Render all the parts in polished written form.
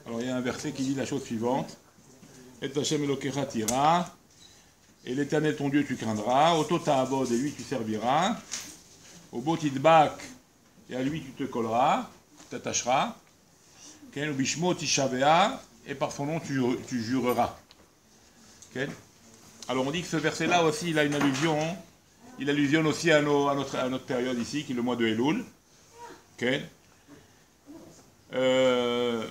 Alors il y a un verset qui dit la chose suivante. Et Hashem Elokecha tira, et l'Éternel ton Dieu tu craindras, au Ta'abod et lui tu serviras, au Botidbak et à lui tu te colleras, tu t'attacheras, au Bishmo Tishavea et par son nom tu jureras. Okay. Alors on dit que ce verset-là aussi il a une allusion, il allusionne aussi à notre période ici qui est le mois de Elul. Okay. Le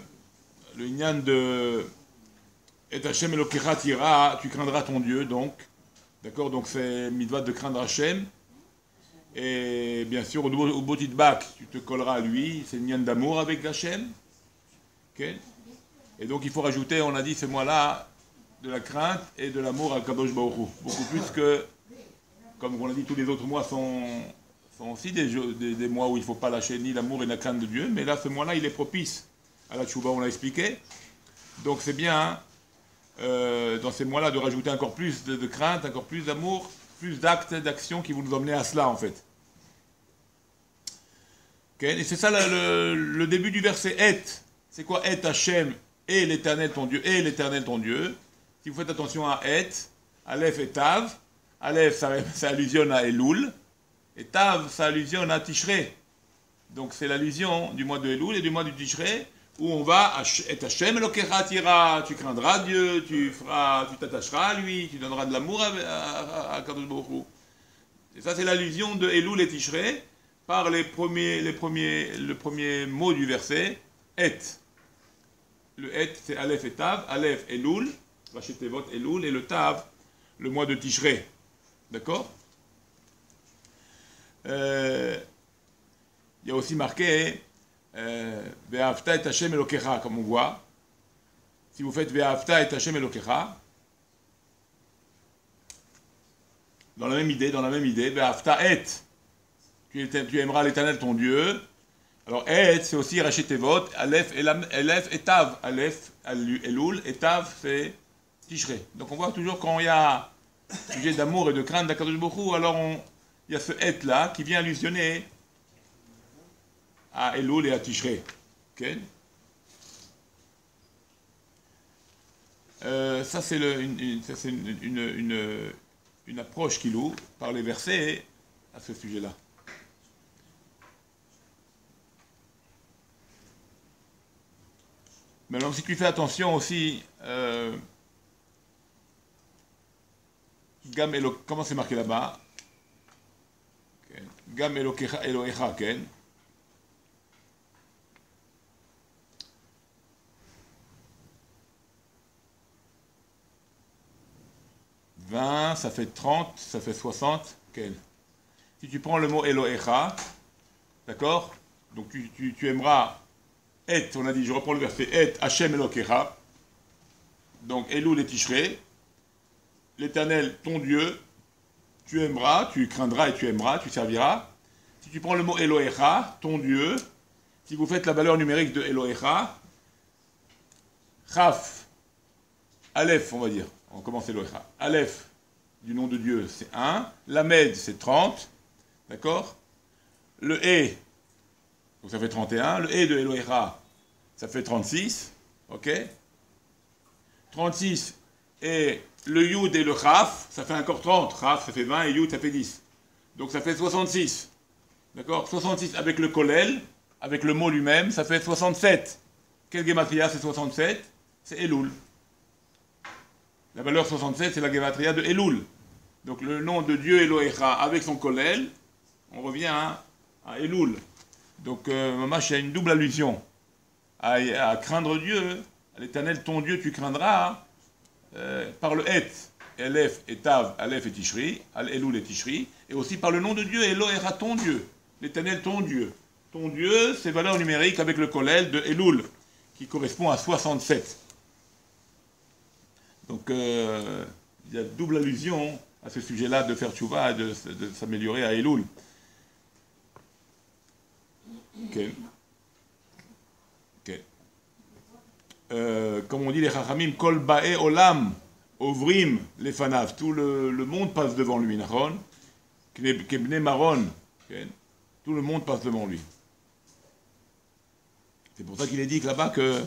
Inyan de Et Hashem Elokecha tira, tu craindras ton Dieu, donc. D'accord, donc c'est mitzvah de craindre Hashem. Et bien sûr, au Botidbak, tu te colleras à lui, c'est une Inyan d'amour avec Hashem. Okay. Et donc il faut rajouter, on a dit ce mois-là, de la crainte et de l'amour à Kadosh Baruch Hu. Beaucoup plus que, comme on l'a dit, tous les autres mois sont aussi des mois où il ne faut pas lâcher ni l'amour et la crainte de Dieu. Mais là, ce mois-là, il est propice à la tchouba, on l'a expliqué. Donc c'est bien, dans ces mois-là, de rajouter encore plus de crainte, encore plus d'amour, plus d'actes, d'actions qui vont nous emmener à cela, en fait. Okay. Et c'est ça le début du verset. Et, c'est quoi Et Hashem et l'Éternel ton Dieu, et l'Éternel ton Dieu. Si vous faites attention à Et, Aleph et Tav, Aleph ça allusionne à Elul, et Tav ça allusionne à Tishrei. Donc c'est l'allusion du mois de Elul et du mois du Tishrei, où on va, Et Hashem Elokecha tira, tu craindras Dieu, tu t'attacheras à lui, tu donneras de l'amour à Kadosh Baruch Hu. Et ça c'est l'allusion de Elul et Tishrei par le premier mot du verset, Et. Le Et c'est Aleph et Tav, Aleph Elul, Vachetevot Elul, et le Tav, le mois de Tishrei. D'accord? Il y a aussi marqué Ve'ahavta et Hashem Elokecha, comme on voit. Si vous faites Ve'ahavta et Hashem Elokecha, dans la même idée, Ve'ahavta et, tu aimeras l'Éternel ton Dieu. Alors Et, c'est aussi Rachetevot, Aleph et Tav, Aleph, Elul, et Tav, c'est Tishrei. Donc on voit toujours quand il y a sujet d'amour et de crainte d'Akadosh Baruch Hu, alors il y a ce Et là qui vient allusionner à Elul et à Tishrei. Okay. Ça c'est une approche qu'il ouvre par les versets à ce sujet-là. Maintenant, si tu fais attention aussi, Gam Elo, comment c'est marqué là-bas? Gam Elokecha Elohecha, Ken. 20, ça fait 30, ça fait 60, Ken. Si tu prends le mot Elohecha, d'accord? Donc tu aimeras Et, on a dit, je reprends le verset, Et Hashem Elokecha, donc Elul et Tishrei, l'Éternel, ton Dieu, tu aimeras, tu craindras et tu aimeras, tu serviras. Si tu prends le mot Elohecha, ton Dieu, si vous faites la valeur numérique de Elohecha, Chaf, Aleph, on va dire, on commence Elohecha, Aleph, du nom de Dieu, c'est 1, Lamed, c'est 30, d'accord? Le E, donc ça fait 31. Le E de Elohecha, ça fait 36. Ok? 36. Et le Yud et le Chaf, ça fait encore 30. Chaf, ça fait 20 et Yud, ça fait 10. Donc ça fait 66. D'accord? 66 avec le Kolel, avec le mot lui-même, ça fait 67. Quelle Gematria c'est 67? C'est Elul. La valeur 67, c'est la Gematria de Elul. Donc le nom de Dieu Elohecha avec son Kolel, on revient à Elul. Donc, Mamash, il y a une double allusion à craindre Dieu, à l'Éternel, ton Dieu, tu craindras, par le Et, Elef et Tav, Aleph et Tishri, Elul et Tishri, et aussi par le nom de Dieu, Elohecha, ton Dieu, l'Éternel, ton Dieu. Ton Dieu, c'est valeur numérique avec le Kolel de Elul, qui correspond à 67. Donc, il y a double allusion à ce sujet-là de faire tchouva et de s'améliorer à Elul. Ok. Comme on dit les Chachamim, Kol Ba'e Olam, Ovrim, les Fanav, tout le monde passe devant lui, Nachon, Kebne Maron, tout le monde passe devant lui. C'est pour ça qu'il est dit que là-bas que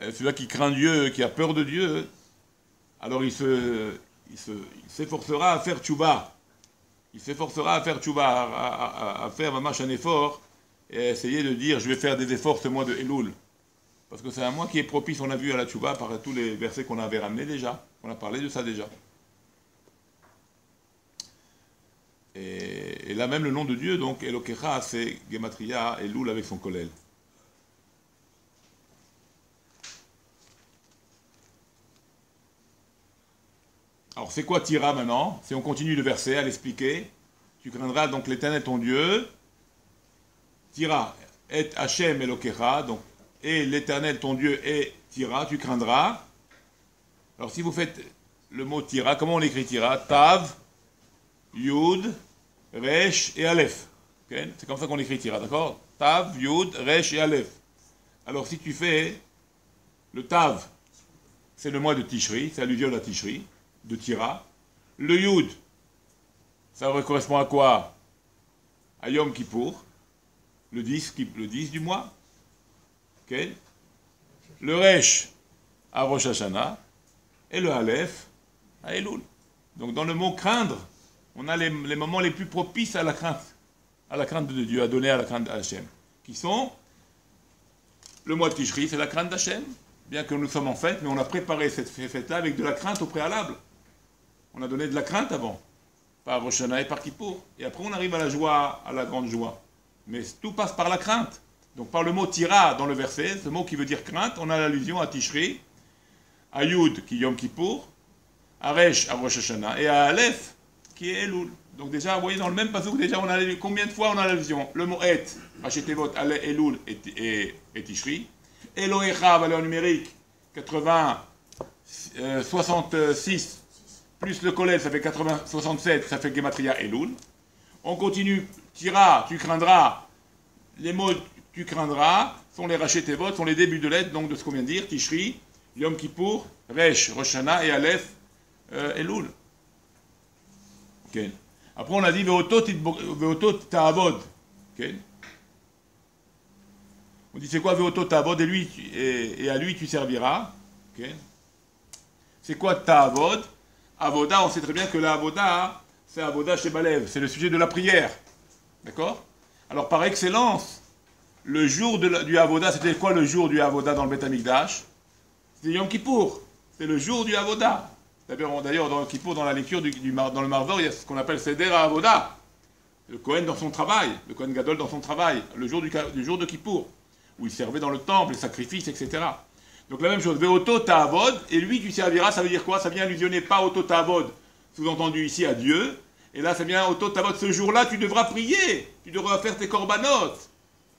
celui-là qui craint Dieu, qui a peur de Dieu, alors il s'efforcera à faire tchouba. Il s'efforcera à faire tchouba, à faire un effort, et à essayer de dire, je vais faire des efforts ce mois de Elul. Parce que c'est un mois qui est propice, on a vu à la tchouba, par tous les versets qu'on avait ramenés déjà. On a parlé de ça déjà. Et là même le nom de Dieu, donc Elokecha, c'est Gematria, Elul avec son kollel. Alors c'est quoi Tira maintenant? Si on continue le verset à l'expliquer, tu craindras donc l'Éternel ton Dieu. Tira, et Hachem Elokecha, donc et l'Éternel ton Dieu et Tira, tu craindras. Alors si vous faites le mot Tira, comment on écrit Tira? Tav, Yud, Resh et Aleph. Okay? C'est comme ça qu'on écrit Tira, d'accord? Tav, Yud, Resh et Aleph. Alors si tu fais le Tav, c'est le mois de Tishri, c'est alluvion à Tishri, de Tira. Le Yud, ça correspond à quoi? À Yom Kippour, le 10 du mois. Okay? Le Resh, à Rosh Hashanah, et le Aleph, à Elul. Donc dans le mot craindre, on a les moments les plus propices à la crainte de Dieu, à donner à la crainte d'Hachem, qui sont le mois de Tishri, c'est la crainte d'Hachem, bien que nous sommes en fête, mais on a préparé cette fête-là avec de la crainte au préalable. On a donné de la crainte avant, par Rosh Hashanah et par Kippour, et après on arrive à la joie, à la grande joie. Mais tout passe par la crainte. Donc par le mot tira dans le verset, ce mot qui veut dire crainte, on a l'allusion à Tishri, à Yud qui est Yom Kippour, à Resh à Rosh Hashanah, et à Aleph qui est Elul. Donc déjà, vous voyez, dans le même passage, déjà, on a combien de fois on a l'allusion? Le mot et, Hachetevot, Elul et Tishri. Elohecha, valeur numérique, 66, plus le kollel, ça fait 67, ça fait Gematria Elul. On continue, Tira, tu craindras. Les mots tu craindras sont les Hachetevot, sont les débuts de lettres, donc de ce qu'on vient de dire, Tishri, Yom Kippour, Resh, Rosh Hashanah et Aleph, Elul. Okay. Après on a dit Veotot Ta'avod. Okay. On dit c'est quoi Veotot Ta'avod et à lui tu serviras. Okay. C'est quoi Ta'avod? Avoda, on sait très bien que la Avoda, c'est Avoda chez Balev, c'est le sujet de la prière. D'accord? Alors par excellence, le jour du Avoda, c'était quoi le jour du Avoda dans le Beth Amikdash? C'était Yom Kippour, c'est le jour du Avoda. D'ailleurs, dans Kippour, dans la lecture dans le Marvor, il y a ce qu'on appelle Seder Avoda. Le Kohen dans son travail, le Kohen Gadol dans son travail, le jour du jour de Kippour, où il servait dans le temple, les sacrifices, etc. Donc la même chose, Veoto Ta'avod, et lui tu serviras, ça veut dire quoi? Ça vient allusionner pas Oto Ta'avod, sous-entendu ici à Dieu, et là ça vient Oto Ta'avod, ce jour-là tu devras prier, tu devras faire tes korbanot.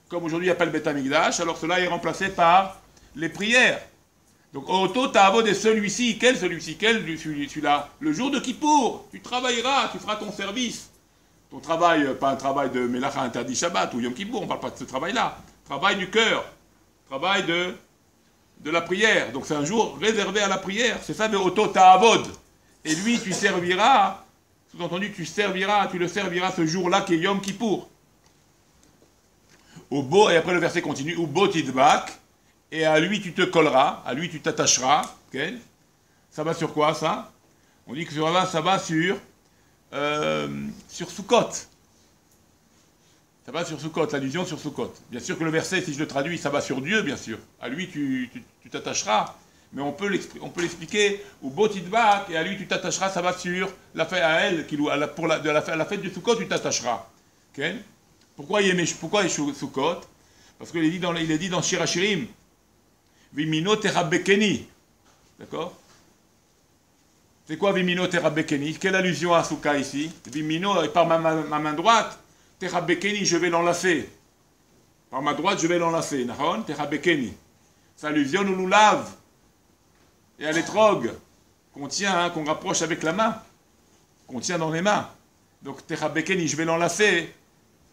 Comme aujourd'hui il appelle Beth Amikdash, alors cela est remplacé par les prières. Donc, Oto Ta'avod est celui-ci. Quel celui-ci? Quel celui-là? Le jour de Kippour. Tu travailleras, tu feras ton service. Ton travail, pas un travail de Melacha interdit Shabbat ou Yom Kippour, on ne parle pas de ce travail-là. Travail du cœur. Travail de la prière. Donc, c'est un jour réservé à la prière. C'est ça, Oto Ta'avod. Et lui, tu serviras, sous-entendu, tu le serviras ce jour-là qui est Yom Kippour. Et après le verset continue, Ubo Tidbak. Et à lui tu te colleras, à lui tu t'attacheras. Okay. Ça va sur quoi ça? On dit que ça va sur Sukkot. Ça va sur Sukkot, l'allusion sur Sukkot. Bien sûr que le verset, si je le traduis, ça va sur Dieu, bien sûr. À lui tu t'attacheras. Mais on peut l'expliquer au Botidbak, et à lui tu t'attacheras, ça va sur la fête à elle, pour la fête de Sukkot, tu t'attacheras. Okay. Pourquoi il est Sukkot? Parce qu'il est dit dans Shir Hashirim, Vimino terabekeni. D'accord? C'est quoi Vimino terabekeni? Quelle allusion à Souka ici? Vimino, par ma main droite, terabekeni, je vais l'enlacer. Par ma droite, je vais l'enlacer. Nahon, terabekeni. C'est allusion au loulav et à l'étrog qu'on tient, qu'on rapproche avec la main, qu'on tient dans les mains. Donc terabekeni, je vais l'enlacer.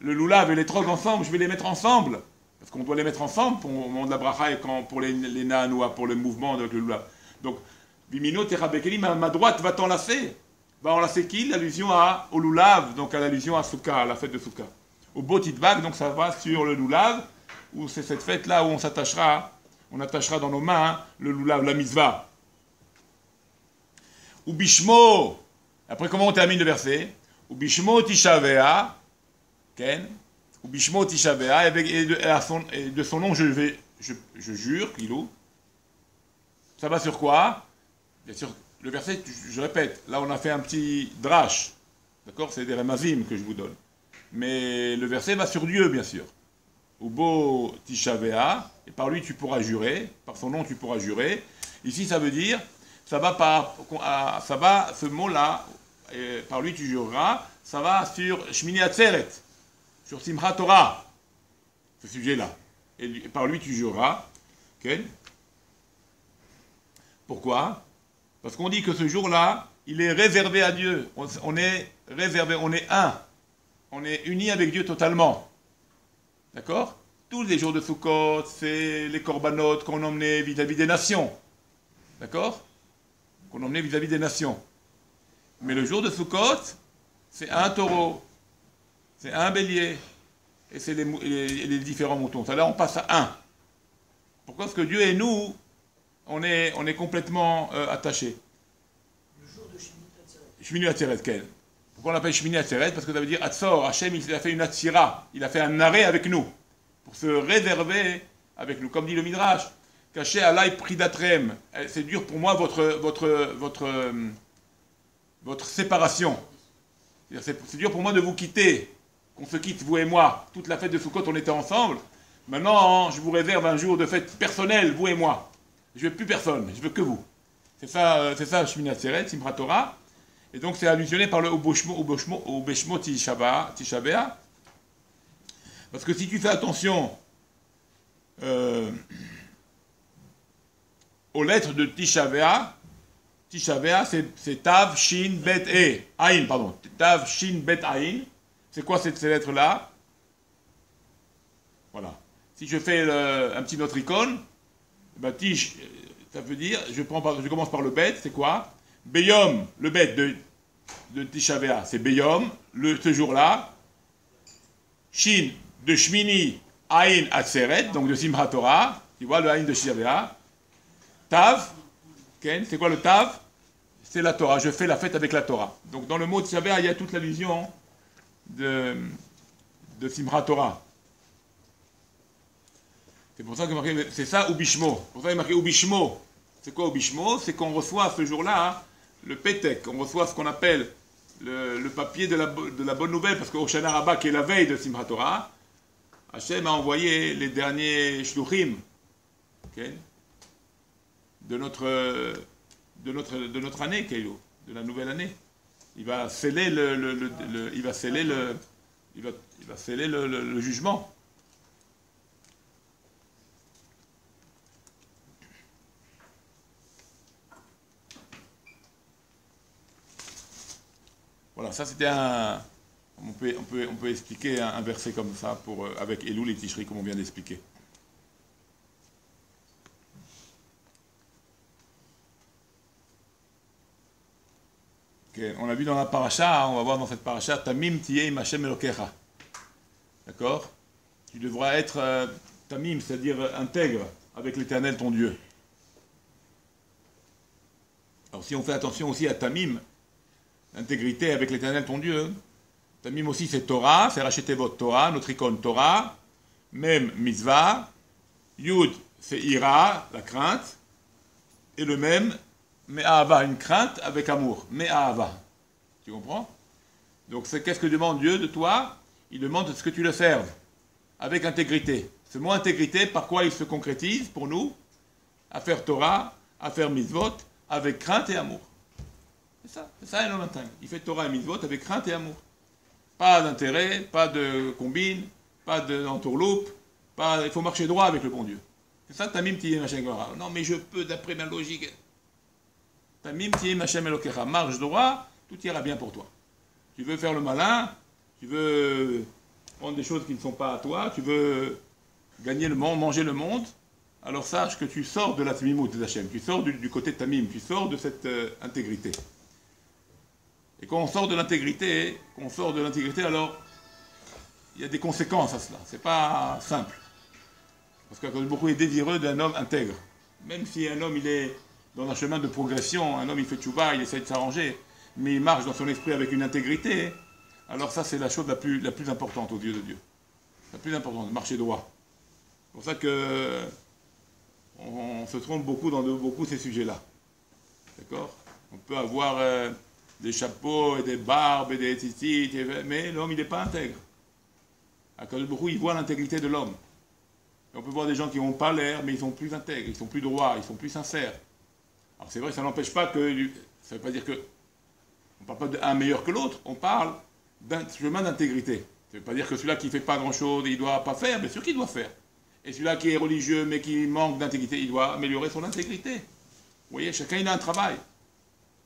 Le loulav et l'étrog ensemble, je vais les mettre ensemble. Parce qu'on doit les mettre ensemble pour le moment de la bracha et pour les nanoua, pour le mouvement avec le lulav. Donc, Vimino terabekeli, ma droite va t'enlacer. Va enlacer qui? L'allusion au lulav, donc à l'allusion à Souka, à la fête de Souka. Au Botidbak, donc ça va sur le lulav, où c'est cette fête-là où on on attachera dans nos mains le lulav, la mitzvah. Ou bishmo, après comment on termine le verset? Ou bishmo tishavea, ken, ou bishmo tishavea, et de son nom je jure, Kilou. Ça va sur quoi? Bien sûr, le verset, je répète, là on a fait un petit drash, d'accord? C'est des remazim que je vous donne. Mais le verset va sur Dieu, bien sûr. Ubo tishavea, et par lui tu pourras jurer, par son nom tu pourras jurer. Ici ça veut dire, ça va, ce mot-là, par lui tu jureras, ça va sur Shmini Atzeret, sur Simchat Torah, ce sujet-là. Et par lui tu jureras. Okay? Pourquoi? Parce qu'on dit que ce jour-là, il est réservé à Dieu. On est réservé, on est un. On est unis avec Dieu totalement. D'accord? Tous les jours de Sukkot, c'est les korbanot qu'on emmenait vis-à-vis des nations. D'accord? Qu'on emmenait vis-à-vis des nations. Mais le jour de Sukkot, c'est un taureau, c'est un bélier, et c'est les différents moutons. Là, on passe à un. Pourquoi? Parce que Dieu et nous, on est complètement attachés. Le jour de Shmini Atzeret, quel? Pourquoi on l'appelle Shmini Atzeret? Parce que ça veut dire Atzor, Hachem, il a fait une Atzira, il a fait un arrêt avec nous, pour se réserver avec nous. Comme dit le Midrash, caché à l'aïe pridatrem, c'est dur pour moi votre séparation. C'est dur pour moi de vous quitter, qu'on se quitte, vous et moi. Toute la fête de Sukkot, on était ensemble. Maintenant, je vous réserve un jour de fête personnelle, vous et moi. Je veux plus personne, je veux que vous. C'est ça, Shmini Atzeret, Simchat Torah. Et donc c'est allusionné par le Ubeshmo Tishabea. Parce que si tu fais attention aux lettres de Tishabea, c'est Tav, Shin, Bet, Ain, pardon. Tav, Shin, Bet, Ain. C'est quoi ces lettres-là? Voilà. Si je fais un petit notricon, ben, Tish, ça veut dire, je commence par le Bet, c'est quoi? Beyom, le Bet de Tishavea, c'est Beyom, ce jour-là. Shin, de Shmini, Ain, Atzeret, donc de Simchat Torah, tu vois, le Ain de Tishavea. Tav, Ken, c'est quoi le Tav? C'est la Torah, je fais la fête avec la Torah. Donc dans le mot Tishavea, il y a toute l'allusion de Simchat Torah. C'est pour ça que marqué, c'est ça Ubishmo. Pour ça qu'il est marqué Ubishmo. C'est quoi Ubishmo? C'est qu'on reçoit ce jour-là le Pétek, on reçoit ce qu'on appelle le papier de la bonne nouvelle, parce qu'au Shana Rabbah, qui est la veille de Simchat Torah, Hachem a envoyé les derniers shluchim, okay, de notre année, Keilo, de la nouvelle année. Il va sceller il va sceller le jugement. Voilà, ça c'était un... On peut expliquer un verset comme ça avec Elul et Tishri, comme on vient d'expliquer. Okay, on l'a vu dans la paracha, on va voir dans cette paracha, Tamim tiyeh im Hashem Elokecha. D'accord? Tu devras être Tamim, c'est-à-dire intègre avec l'Éternel ton Dieu. Alors si on fait attention aussi à Tamim, intégrité avec l'Éternel ton Dieu. Tamim aussi c'est Torah, c'est racheter votre Torah, notre icône Torah, même Mitzvah, Yud c'est Ira, la crainte, et le même Me'ahava, une crainte avec amour, Me'ahava. Tu comprends? Donc qu'est-ce que demande Dieu de toi? Il demande ce que tu le serves, avec intégrité. Ce mot intégrité, par quoi il se concrétise pour nous? À faire Torah, à faire Mitzvot, avec crainte et amour. C'est ça un homme intègre. Il fait Torah et Mitzvot avec crainte et amour. Pas d'intérêt, pas de combine, pas d'entourloupe, il faut marcher droit avec le bon Dieu. C'est ça, Tamim tiyeh Hashem Elokecha. Non, mais je peux, d'après ma logique. Tamim tiyeh Hashem Elokecha. Marche droit, tout ira bien pour toi. Tu veux faire le malin, tu veux prendre des choses qui ne sont pas à toi, tu veux gagner le monde, manger le monde, alors sache que tu sors de la Tamimout d'Hachem, tu sors du côté Tamim, tu sors de cette intégrité. Et quand on sort de l'intégrité, alors il y a des conséquences à cela. C'est pas simple. Parce qu'Akadosh Baruch Hu est désireux d'un homme intègre. Même si un homme il est dans un chemin de progression, un homme il fait tchouba, il essaie de s'arranger, mais il marche dans son esprit avec une intégrité, alors ça c'est la chose la plus importante aux yeux de Dieu. La plus importante, marcher droit. C'est pour ça que on se trompe beaucoup dans beaucoup ces sujets-là. D'accord? On peut avoir des chapeaux et des barbes et des tzitzit, mais l'homme il n'est pas intègre. Akadosh Baruch Hu, il voit l'intégrité de l'homme. Et on peut voir des gens qui n'ont pas l'air, mais ils sont plus intègres, ils sont plus droits, ils sont plus sincères. Alors c'est vrai, ça n'empêche pas que... Ça ne veut pas dire que... On ne parle pas d'un meilleur que l'autre, on parle d'un chemin d'intégrité. Ça ne veut pas dire que celui-là qui ne fait pas grand-chose, il ne doit pas faire, bien sûr qu'il doit faire. Et celui-là qui est religieux, mais qui manque d'intégrité, il doit améliorer son intégrité. Vous voyez, chacun il a un travail.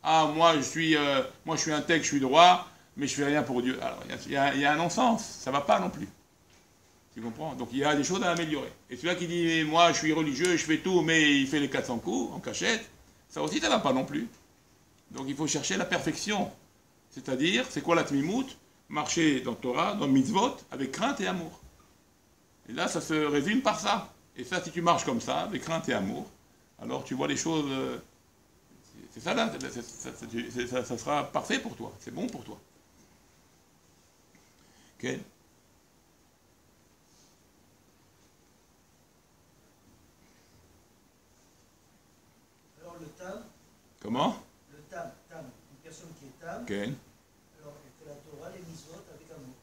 Ah, moi je suis intègre, je suis droit, mais je ne fais rien pour Dieu. Alors il y a un non-sens, ça ne va pas non plus. Tu comprends? Donc il y a des choses à améliorer. Et celui-là qui dit, moi je suis religieux, je fais tout, mais il fait les 400 coups en cachette, ça aussi ça ne va pas non plus. Donc il faut chercher la perfection. C'est-à-dire, c'est quoi la tmimout? Marcher dans le Torah, dans le mitzvot, avec crainte et amour. Et là, ça se résume par ça. Et ça, si tu marches comme ça, avec crainte et amour, alors tu vois les choses... c'est ça là, ça sera parfait pour toi, c'est bon pour toi. Ok? Alors le tam, Comment? le tam, une personne qui est tam, Ok. alors elle fait la Torah, les mitzvot avec amour.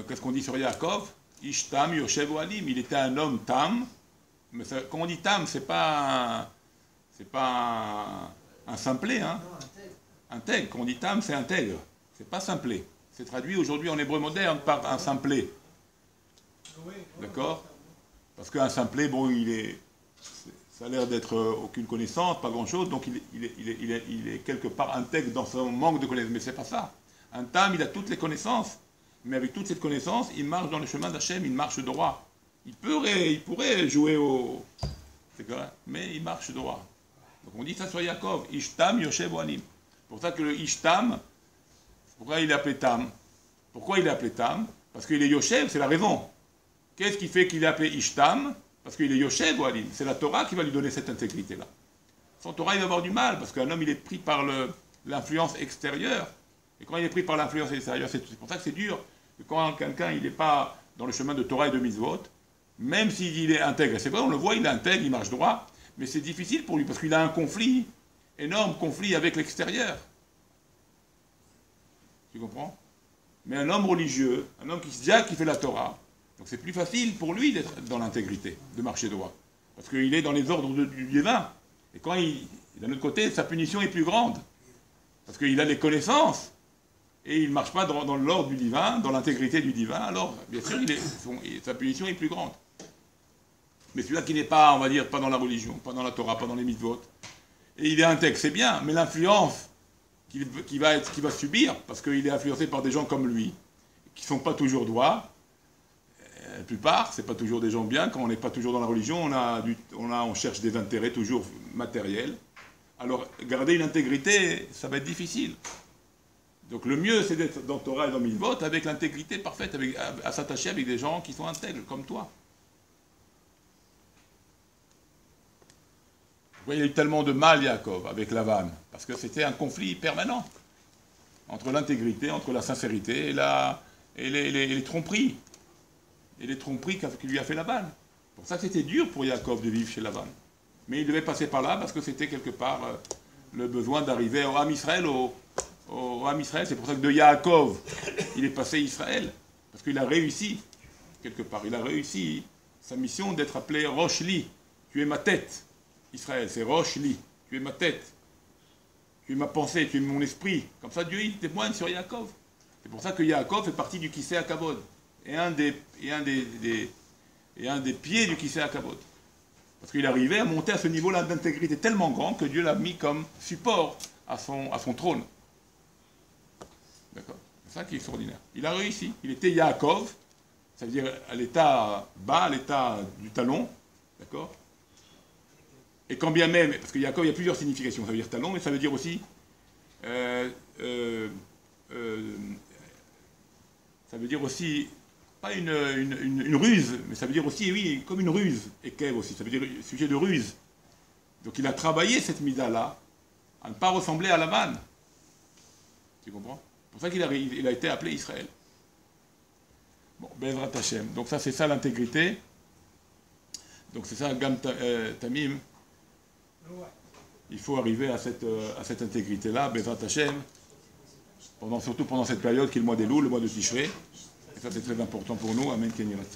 Qu'est-ce qu'on dit sur Yaakov? Ishtam Yoshev Oalim. Il était un homme tam. Mais ça, quand on dit tam, c'est pas un simplet. Hein. Non, intègre. Intègre. Quand on dit tam, c'est intègre. C'est pas simplet. C'est traduit aujourd'hui en hébreu moderne par un simplet. D'accord? Parce qu'un simplet, bon, ça a l'air d'être aucune connaissance, pas grand-chose, donc il est quelque part intègre dans son manque de connaissance. Mais c'est pas ça. Un tam, il a toutes les connaissances, mais avec toute cette connaissance, il marche dans le chemin d'Hachem, il marche droit. Il pourrait jouer au... C'est correct, mais il marche droit. Donc on dit ça sur Yaakov, Ishtam Yoshev Oalim. C'est pour ça que le Ishtam, pourquoi il est appelé Tam? Pourquoi il est appelé Tam? Parce qu'il est Yoshev, c'est la raison. Qu'est-ce qui fait qu'il est appelé Ishtam? Parce qu'il est Yoshev Oalim. C'est la Torah qui va lui donner cette intégrité-là. Sans Torah, il va avoir du mal, parce qu'un homme, il est pris par l'influence extérieure. Et quand il est pris par l'influence extérieure, c'est pour ça que c'est dur. Que quand quelqu'un, il n'est pas dans le chemin de Torah et de mitzvot, même s'il est intègre, c'est vrai, on le voit, il est intègre, il marche droit, mais c'est difficile pour lui, parce qu'il a un conflit, énorme conflit avec l'extérieur. Tu comprends? Mais un homme religieux, un homme qui fait la Torah, donc c'est plus facile pour lui d'être dans l'intégrité, de marcher droit. Parce qu'il est dans les ordres du divin. Et quand d'un autre côté, sa punition est plus grande. Parce qu'il a les connaissances, et il ne marche pas dans l'ordre du divin, dans l'intégrité du divin, alors bien sûr, sa punition est plus grande. Mais celui-là qui n'est pas, on va dire, pas dans la religion, pas dans la Torah, pas dans les mitzvot, et il est intègre, c'est bien, mais l'influence qu'il va subir, parce qu'il est influencé par des gens comme lui, qui ne sont pas toujours droits, la plupart, ce n'est pas toujours des gens bien, quand on n'est pas toujours dans la religion, on cherche des intérêts toujours matériels. Alors, garder une intégrité, ça va être difficile. Donc le mieux, c'est d'être dans Torah et dans Mitzvot avec l'intégrité parfaite, à s'attacher avec des gens qui sont intègres, comme toi. Pourquoi il y a eu tellement de mal, Yaakov, avec Lavan? Parce que c'était un conflit permanent entre l'intégrité, entre la sincérité et les tromperies. Et les tromperies que lui a fait Lavan. C'est pour ça que c'était dur pour Yaakov de vivre chez Lavan. Mais il devait passer par là parce que c'était quelque part le besoin d'arriver au Ham Israël, au Ham Israël. C'est pour ça que de Yaakov, il est passé Israël. Parce qu'il a réussi, quelque part. Il a réussi sa mission d'être appelé Rosh Li. Tu es ma tête, Israël. C'est Rosh Li. Tu es ma tête. Tu es ma pensée, tu es mon esprit. Comme ça, Dieu, il témoigne sur Yaakov. C'est pour ça que Yaakov fait partie du Kisei HaKavod. Et un des pieds du Kisei HaKavod. Parce qu'il arrivait à monter à ce niveau-là d'intégrité tellement grand que Dieu l'a mis comme support à son trône. D'accord? C'est ça qui est extraordinaire. Il a réussi. Il était Yaakov, ça veut dire à l'état bas, à l'état du talon. D'accord? Et quand bien même, parce que Yaakov, il y a plusieurs significations. Ça veut dire talon, mais ça veut dire aussi... ça veut dire aussi... pas une ruse, mais ça veut dire aussi, oui, comme une ruse. Et Kev aussi, ça veut dire sujet de ruse. Donc il a travaillé cette mida-là à ne pas ressembler à Lavan. Tu comprends? C'est pour ça qu'il a été appelé Israël. Bon, Bezrat Hashem. Donc ça, c'est ça l'intégrité. Donc c'est ça, Gam Tamim. Il faut arriver à cette intégrité-là, Bezrat Hashem, surtout pendant cette période qui est le mois des loups, le mois de Tishré. Et ça, c'est très important pour nous. Amen.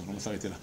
On va s'arrêter là.